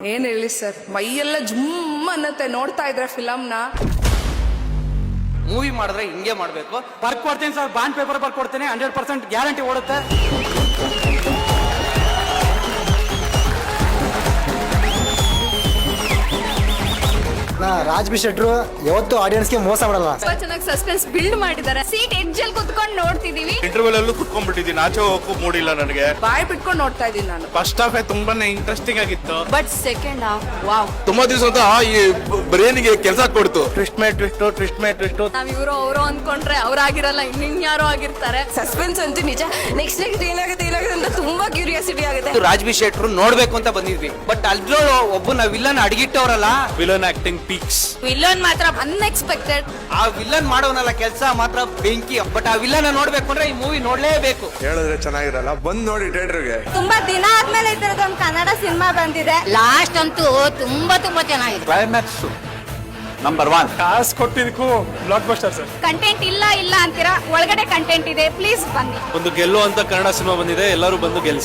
ಏನ್ ಹೇಳಿ ಸರ್, ಮೈಯೆಲ್ಲ ಜುಮ್ ಅನ್ನತ್ತೆ ನೋಡ್ತಾ ಇದ್ರೆ ಫಿಲಮ್ನ. ಮೂವಿ ಮಾಡಿದ್ರೆ ಹಿಂಗೆ ಮಾಡಬೇಕು. ಬರ್ಕೊಡ್ತೀನಿ ಸರ್, ಬಾಂಡ್ ಪೇಪರ್ ಬರ್ಕೊಡ್ತೀನಿ, 100% ಗ್ಯಾರಂಟಿ ಓಡುತ್ತೆ. ರಾಜ್ ಬಿ ಶೆಟ್ರು ಯಾವತ್ತು ಆಡಿಯನ್ಸ್ಗೆ ಮೋಸ ಮಾಡಲ್ಲ. ತುಂಬಾ ಚೆನ್ನಾಗಿ ಸಸ್ಪೆನ್ಸ್ ಬಿಲ್ಡ್ ಮಾಡಿದ್ದಾರೆ. ಸೀಟ್ ಎಡ್ಜ್ ಅಲ್ಲಿ ಕುತ್ಕೊಂಡು ನೋಡ್ತಿದೀವಿ. ಇಂಟರ್ವಲ್ ಅಲ್ಲೂ ಕುತ್ಕೊಂಡ್ಬಿಟ್ಟಿದ್ದೀನಿ, ಆಚೆ ಹೋಗಕ್ಕೂ ಮೂಡಿಲ್ಲ ನನಗೆ. ಬಾಯ್ ಬಿಟ್ಕೊಂಡು ನೋಡ್ತಾ ಇದೀನಿ ನಾನು. ಫಸ್ಟ್ ಹಾಫ್ ತುಂಬಾನೇ ಇಂಟ್ರೆಸ್ಟಿಂಗ್ ಆಗಿತ್ತು, ಬಟ್ ಸೆಕೆಂಡ್ ಹಾಫ್ ವಾವ್. ತುಂಬಾ ದಿವಸ ಅಂತ ಈ ಬ್ರೇನಿಗೆ ಕೆಲಸ ಕೊಡ್ತು. Twist May twist. ನಾವ್ ಇವ್ರು ಅವರು ಅನ್ಕೊಂಡ್ರೆ ಅವ್ರಾಗಿರಲ್ಲ, ಇನ್ಯಾರೋ ಆಗಿರ್ತಾರೆ. ಸಸ್ಪೆನ್ಸ್ ಅಂತೂ ನಿಜ. ನೆಕ್ಸ್ಟ್ ಏನಾಗುತ್ತೆ ಅಂತ ತುಂಬಾ ಕ್ಯೂರಿಯಾಸಿಟಿ ಆಗುತ್ತೆ. ರಾಜ್ ಬಿ ಶೆಟ್ರು ನೋಡ್ಬೇಕು ಅಂತ ಬಂದಿದ್ವಿ, ಬಟ್ ಅಲ್ದ್ರೂ ಒಬ್ಬನ ವಿಲನ್ ಅಡಗಿಟ್ಟವ್ರಲ್ಲ. Villain acting peaks. ವಿಲನ್ ಮಾತ್ರ ಅನ್ಎಕ್ಸ್ಪೆಕ್ಟೆಡ್. ಆ ವಿಲನ್ ಮಾಡೋನಲ್ಲ ಕೆಲಸ ಮಾತ್ರ ಬೆಂಕಿ. ಬಟ್ ಆ ವಿಲನ್ ನೋಡ್ಬೇಕು ಅಂದ್ರೆ ಈ ಮೂವಿ ನೋಡ್ಲೇಬೇಕು. ಹೇಳಿದ್ರೆ ಚೆನ್ನಾಗಿರಲ್ಲ, ಬಂದ್ ನೋಡಿ ಥಿಯೇಟರ್ಗೆ. ತುಂಬಾ ದಿನ ಆದ್ಮೇಲೆ ಈ ತರದೊಂದು ಕನ್ನಡ ಸಿನಿಮಾ ಬಂದಿದೆ. ಲಾಸ್ಟ್ ಅಂತೂ ತುಂಬಾ ಚೆನ್ನಾಗಿದೆ. Climax number 1. ಕಾಸು ಕೊಟ್ಟಿದ್ದಕ್ಕೂ ಬ್ಲಾಕ್ ಬಸ್ಟರ್ ಸರ್. ಕಂಟೆಂಟ್ ಇಲ್ಲ ಅಂತೀರಾ, ಒಳಗಡೆ ಕಂಟೆಂಟ್ ಇದೆ. ಪ್ಲೀಸ್ ಬನ್ನಿ. ಒಂದು ಗೆಲ್ಲುವಂತ ಕನ್ನಡ ಸಿನಿಮಾ ಬಂದಿದೆ, ಎಲ್ಲರೂ ಬಂದು ಗೆಲ್ಲಿಸಿ.